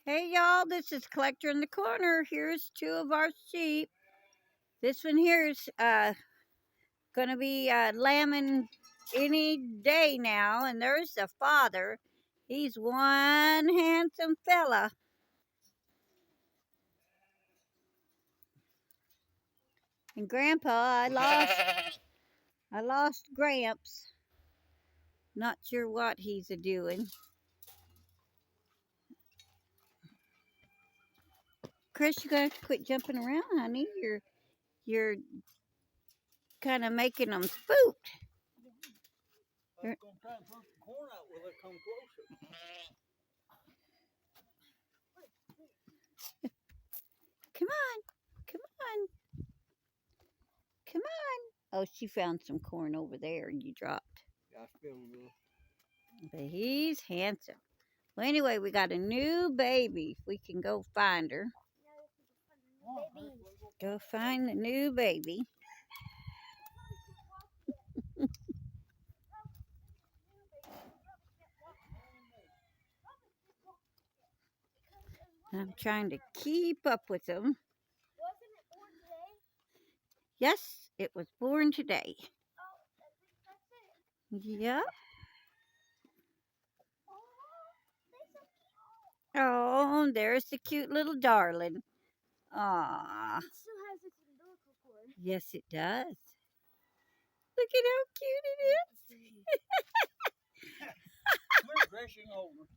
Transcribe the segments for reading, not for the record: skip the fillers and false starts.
Hey y'all, this is Collector in the Corner. Here's two of our sheep. This one here is gonna be lambing any day now, and there's the father. He's one handsome fella. And Grandpa, I lost Gramps. Not sure what he's a doing. Chris, you gotta quit jumping around, honey. You're kind of making them spook. I was going to try and pull some corn out when they come closer. Come on, come on, come on. Oh, she found some corn over there and you dropped. Yeah, I spilled a little. But he's handsome. Well, anyway, we got a new baby. If we can go find her. Go find the new baby. I'm trying to keep up with them. Wasn't it born today? Yes, it was born today. Oh, that's it. Yep. Oh, they're so cute. Oh, there's the cute little darling. Aww. It still has its umbilical cord. Yes, it does. Look at how cute it is. We're racing over.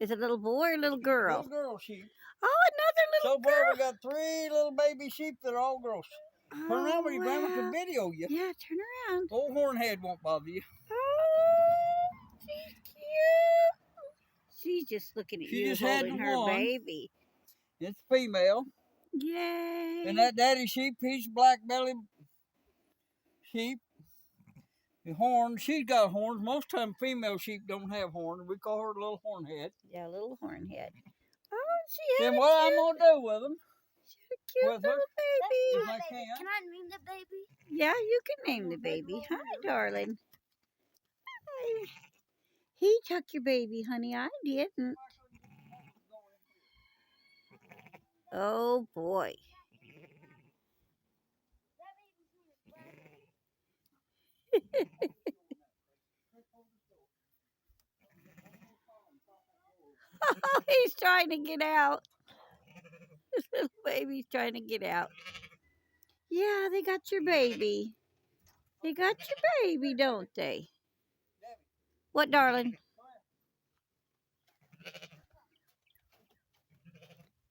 Is it a little boy or a little girl? Little girl sheep. Oh, another So little far, girl. we got 3 little baby sheep that are all girls. Turn around when your grandma can video you. Yeah, turn around. Old hornhead won't bother you. Oh, she's cute. She's just looking at She you just had holding her one. baby. It's female. Yay. And that daddy sheep, he's black belly sheep. The horn, she's got horns. Most time female sheep don't have horns. We call her a little hornhead. Yeah, little hornhead. Oh, she had Then a what I'm cute, going to do with them, she had a cute with her, little baby. if I can. Can I name the baby? Yeah, you can name the baby. Hi, darling. Hi. He took your baby, honey. I didn't. Oh, boy. He's trying to get out. This little baby's trying to get out. Yeah, they got your baby. They got your baby, don't they? What, darling?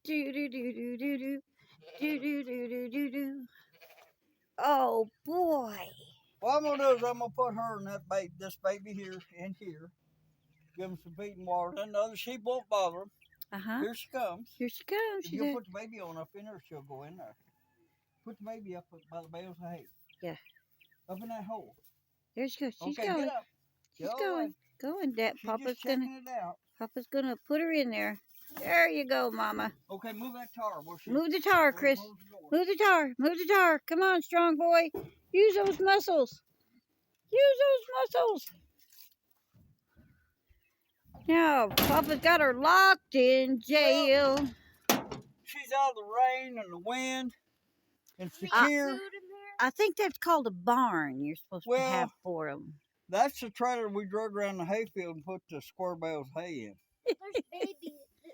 Do do do do do do do do do do do do. Oh boy! What I'm gonna do is I'm gonna put her and that baby, this baby here, in here. Give them some feed and water. Then the other sheep won't bother them. Here she comes. Here she comes. If you put the baby on up in there, she'll go in there. Put the baby up by the bales of hay. Yeah. Up in that hole. There she goes. She's Okay, going. get up. She's Get going. Going, Dad. She's just checking it out. Papa's gonna put her in there. There you go, Mama. Okay, move that tar. Move the tar, Chris. Move the tar. Move the tar. Come on, strong boy. Use those muscles. Use those muscles. Now, Papa's got her locked in jail. She's out of the rain and the wind and secure. Food in there? I think that's called a barn you're supposed to have for them. That's the trailer we drug around the hayfield and put the square bales of hay in. There's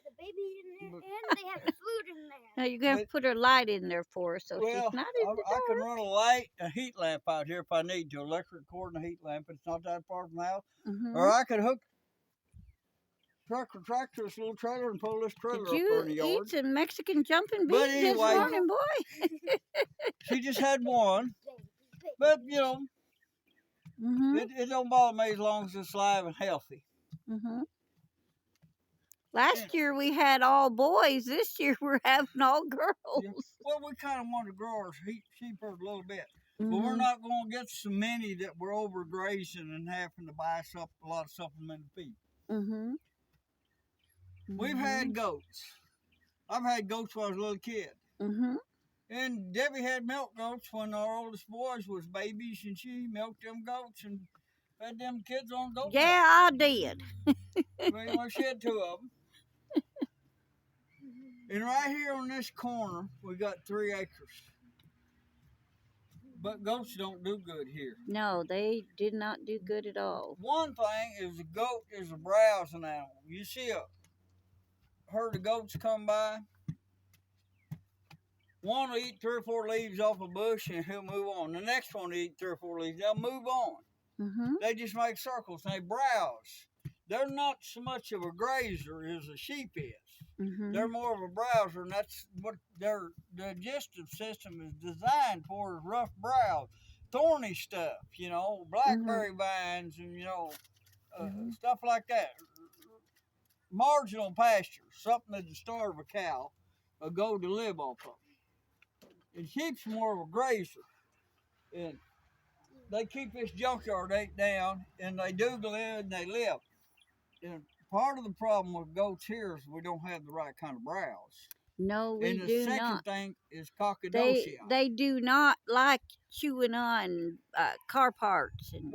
the baby in there, and they have food in there. Now you're gonna put her light in there for her, so Well, she's not in the I dark. can run a light, a heat lamp out here if I need to. Electric cord and a heat lamp. It's not that far from the house. Or I could hook truck or tractor this little trailer and pull this trailer Did up there in the you yard. eat some Mexican jumping beans But anyway, this morning, boy? She just had one, but you know, it don't bother me as long as it's live and healthy. Last year we had all boys. This year we're having all girls. Yeah. Well, we kind of want to grow our sheep a little bit. But we're not going to get so many that we're overgrazing and having to buy a lot of supplemented feed. We've had goats. I've had goats when I was a little kid. And Debbie had milk goats when our oldest boys was babies, and she milked them goats and fed them kids on goat milk. Yeah, I did. Well, she had 2 of them. And right here on this corner, we got 3 acres. But goats don't do good here. No, they did not do good at all. One thing is a goat is a browsing animal. You see a herd of goats come by, one will eat 3 or 4 leaves off a bush and he'll move on. The next one will eat 3 or 4 leaves, they'll move on. Mm-hmm. They just make circles and they browse. They're not so much of a grazer as a sheep is. Mm-hmm. They're more of a browser, and that's what their digestive system is designed for, is rough browse, thorny stuff, blackberry vines and, stuff like that. Marginal pastures, something that the starve a cow, a goat to live off of. And sheep's more of a grazer. And they keep this junkyard ate down, and they do live, and they live. And part of the problem with goats here is we don't have the right kind of browse. No, we do not. And the second thing is cockadocia. They do not like chewing on car parts and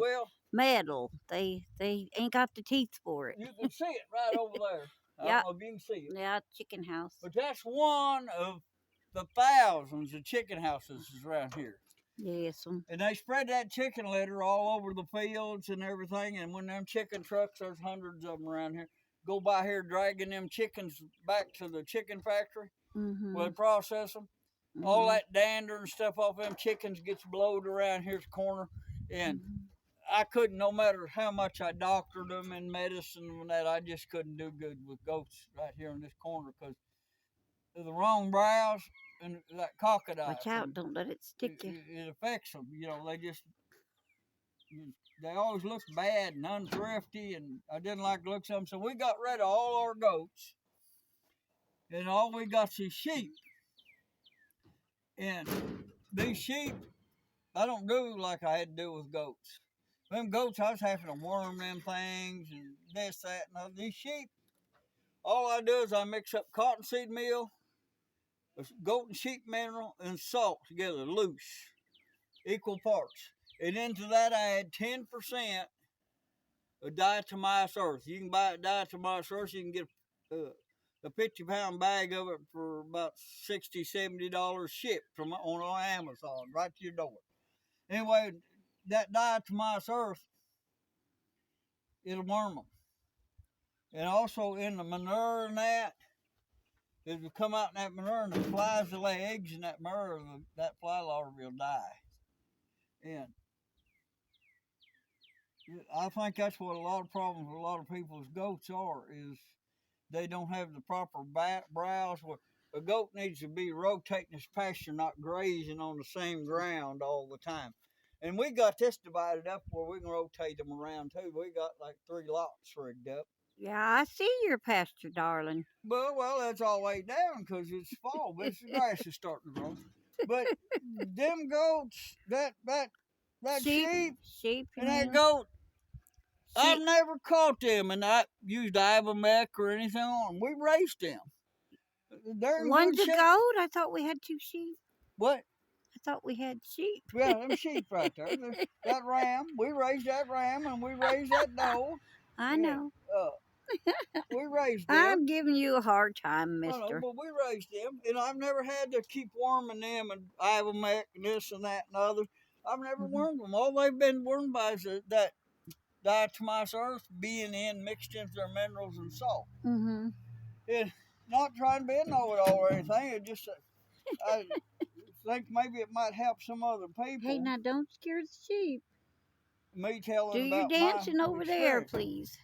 metal. They ain't got the teeth for it. You can see it right over there. I don't know if you can see it. Yeah, chicken house. But that's one of the thousands of chicken houses around here. Yes. And they spread that chicken litter all over the fields and everything. And when them chicken trucks, there's hundreds of them around here, go by here dragging them chickens back to the chicken factory where they process them. All that dander and stuff off them chickens gets blowed around here's the corner. And I couldn't, no matter how much I doctored them and medicine and that, I just couldn't do good with goats right here in this corner because of the wrong browse and that cockadocia. Watch out, don't let it stick you. It affects them. They always look bad and unthrifty, and I didn't like the looks of them. So we got rid of all our goats, and all we got's these sheep. And these sheep, I don't do like I had to do with goats. Them goats, I was having to worm them things and this, that, and other. These sheep, all I do is I mix up cottonseed meal, goat and sheep mineral, and salt together, loose, equal parts. And into that I add 10% of diatomaceous earth. You can buy diatomaceous earth. You can get a 50-pound bag of it for about $60, $70 shipped on Amazon right to your door. Anyway, that diatomaceous earth, it'll worm them. And also in the manure and that, it will come out in that manure and the flies will lay eggs in that manure, that fly larva will die. And I think that's what a lot of problems with a lot of people's goats are, is they don't have the proper browse. A goat needs to be rotating his pasture, not grazing on the same ground all the time. And we got this divided up where we can rotate them around too. We got like 3 lots rigged up. Yeah, I see your pasture, darling. Well, that's all the way down because it's fall, but the grass is starting to grow. But them goats, that sheep and that goat, I've never caught them and I used Ivomec or anything on them. We raised them. One's a goat? I thought we had 2 sheep. What? I thought we had sheep. Yeah, them sheep right there. That ram, we raised that ram and we raised that doe. I know. We raised them. I'm giving you a hard time, mister. I know, but we raised them, and I've never had to keep worming them and Ivomec and this and that and other. I've never wormed them. All they've been wormed by is that diatomaceous earth being mixed into their minerals and salt. It's not trying to be a know-it-all or anything. It just, I think maybe it might help some other people. Hey, now don't scare the sheep. Me telling Do about your dancing my over experience. there, please.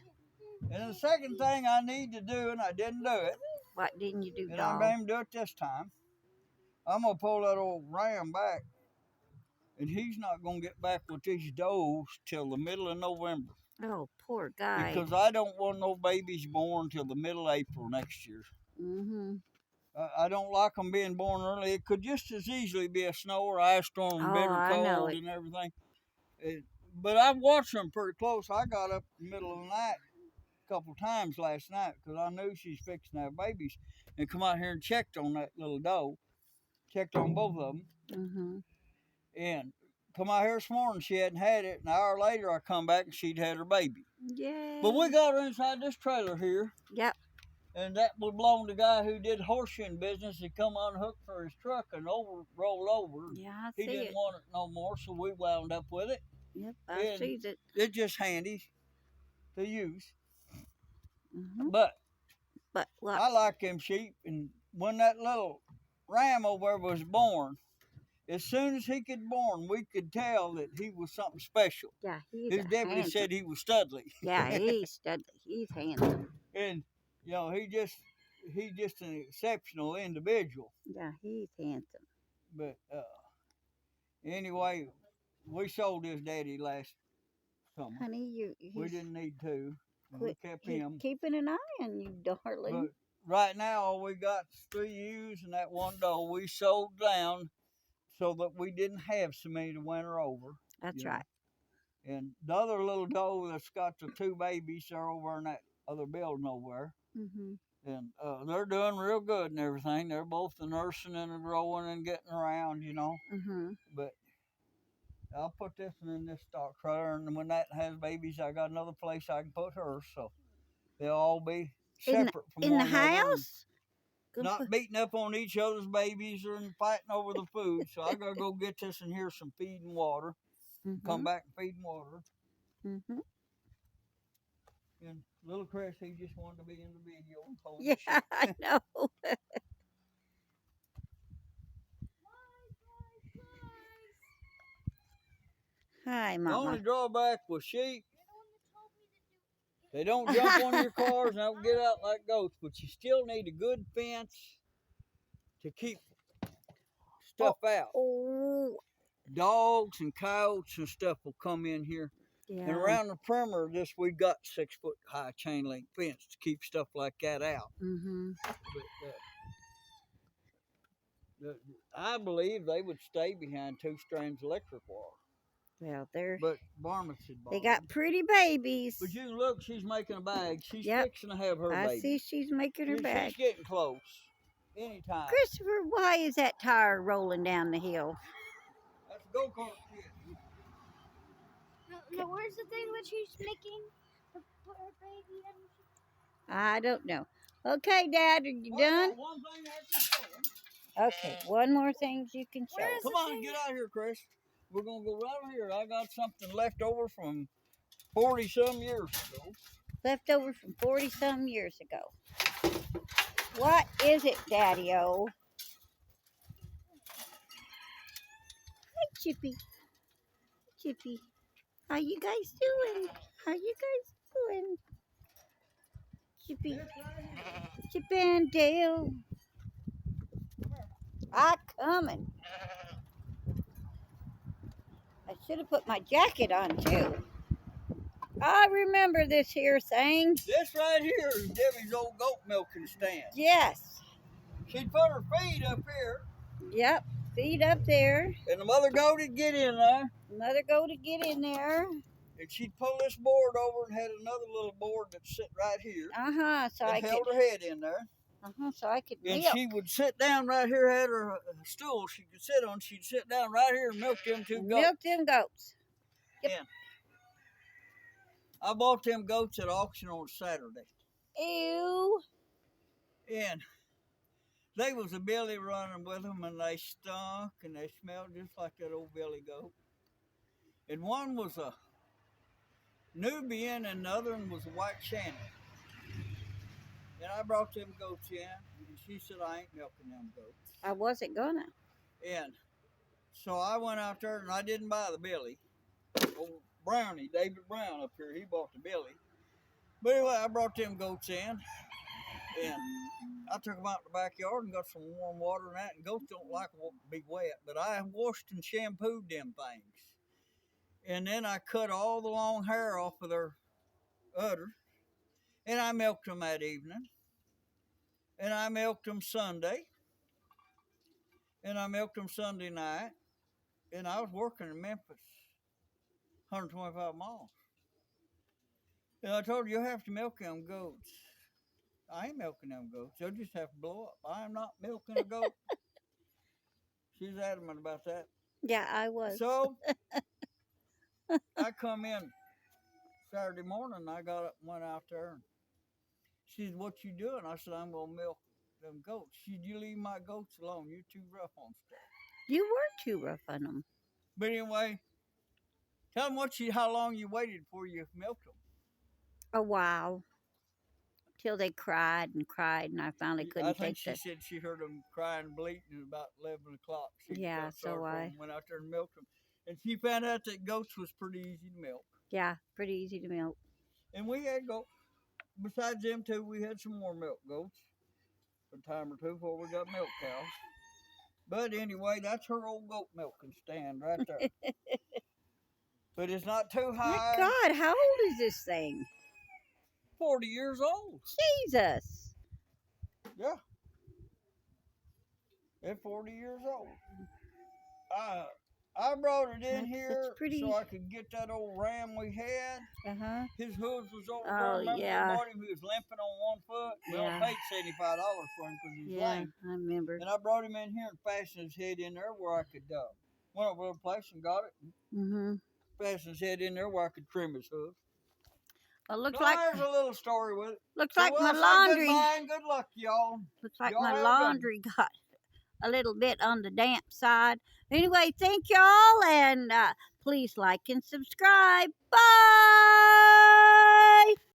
And the second thing I need to do, and I didn't do it. What didn't you do, and dog? I'm going to do it this time. I'm going to pull that old ram back. And he's not going to get back with these does till the middle of November. Oh, poor guy. Because I don't want no babies born till the middle of April next year. I don't like them being born early. It could just as easily be a snow or ice storm, bitter cold and everything. But I've watched them pretty close. I got up in the middle of the night a couple times last night because I knew she's fixing to have babies, and come out here and checked on that little doe. Checked on both of them. And come out here this morning, she hadn't had it. An hour later, I come back and she'd had her baby. Yeah. But we got her inside this trailer here. Yep. And that would belong to the guy who did horseshoeing business. He come unhooked for his truck and rolled over. Yeah, I He see didn't it. want it no more, so we wound up with it. Yep, I And see it. it's just handy to use. Mm-hmm. But what? I like them sheep. And when that little ram over there was born, as soon as he could born, we could tell that he was something special. Yeah, he's His deputy handsome. said he was studly. Yeah, he's handsome. And you know, he's just an exceptional individual. Yeah, he's handsome. But anyway, we sold his daddy last summer. Honey, we didn't need to. We kept him. Keeping an eye on you, darling. But right now, all we got is 3 ewes and that one doe. We sold down so that we didn't have so many to winter over. That's right. And the other little doe that's got the 2 babies are over in that other building over there. Mm-hmm. And they're doing real good and everything. They're both nursing and growing and getting around, you know. Mm-hmm. But I'll put this one in this stock trailer, and when that has babies, I got another place I can put her, so they'll all be separate from one another. In the house? Not beating up on each other's babies or fighting over the food. So I gotta go get this in here some feed and water. Mm-hmm. Come back and feed and water. Mm-hmm. And little Chris, he just wanted to be in the video and hold the shit. I know. Hi, Mama. The only drawback with sheep, they don't jump on your cars and don't get out like goats, but you still need a good fence to keep stuff out. Oh. Dogs and coyotes and stuff will come in here. Yeah. And around the perimeter of this, we've got 6-foot high chain link fence to keep stuff like that out. Mm-hmm. But, I believe they would stay behind 2 strands of electric wire. Well, but Varmints had they got pretty babies. But you look, she's making a bag. She's fixing to have her baby. I see she's making her bag. She's getting close. Anytime. Christopher, why is that tire rolling down the hill? That's a go-kart kid. No, where's the thing that she's making to put her baby in? I don't know. Okay, Dad, are you done? One thing I can show. Okay, one more thing you can show. Come on, get out here, Chris. We're going to go right here. I got something left over from 40-some years ago. Left over from 40-some years ago. What is it, Daddy-O? Hi, Chippy. Chippy. How you guys doing? How you guys doing? Chippy. Chip and Dale. I'm coming. I should have put my jacket on too. I remember this here thing. This right here is Debbie's old goat milking stand. Yes. She'd put her feet up here. Yep, feet up there. And the mother goat would get in there. Mother goat would get in there. And she'd pull this board over and had another little board that sit right here. So and held her head in there. So I could milk. And she would sit down right here, had her stool she could sit on. She'd sit down right here and milk them 2 goats. Milk them goats. Yep. And I bought them goats at auction on Saturday. Ew. And they was a billy running with them, and they stunk, and they smelled just like that old billy goat. And one was a Nubian, and the other one was a white Shannon. And I brought them goats in, and she said, I ain't milking them goats. I wasn't gonna. And so I went out there, and I didn't buy the billy. Old Brownie, David Brown up here, he bought the billy. But anyway, I brought them goats in, and I took them out in the backyard and got some warm water and that. And goats don't like to be wet, but I washed and shampooed them things. And then I cut all the long hair off of their udders. And I milked them that evening. And I milked them Sunday. And I milked them Sunday night. And I was working in Memphis, 125 miles. And I told her, you'll have to milk them goats. I ain't milking them goats. They'll just have to blow up. I am not milking a goat. She's adamant about that. Yeah, I was. So I come in Saturday morning. I got up and went out there. And She said, what you doing? I said, I'm going to milk them goats. She said, you leave my goats alone. You're too rough on stuff. You were too rough on them. But anyway, tell them how long you waited before you milked them. A while. Till they cried and cried, and I finally couldn't I think take she said she heard them crying and bleating at about 11 o'clock. She Yeah, so went out there and milked them. And she found out that goats was pretty easy to milk. Yeah, pretty easy to milk. And we had goats. Besides them two, we had some more milk goats. A time or two before we got milk cows. But anyway, that's her old goat milking stand right there. But it's not too high. My God, how old is this thing? 40 years old. Jesus. Yeah. It's 40 years old. I brought it in here so I could get that old ram we had. Uh-huh. His hooves was over Oh, there. Remember yeah. we bought him? He was limping on one foot. Yeah. Well, I paid $75 for him because he's lame. I remember. And I brought him in here and fastened his head in there where I could went over to the place and got it. Mm-hmm. Fastened his head in there where I could trim his hooves. Well, looks So like there's a little story with it. looks So like we'll my say laundry. goodbye and good luck, y'all. Looks like Y'all my have a good laundry got a little bit on the damp side. Anyway, thank y'all, and please like and subscribe. Bye.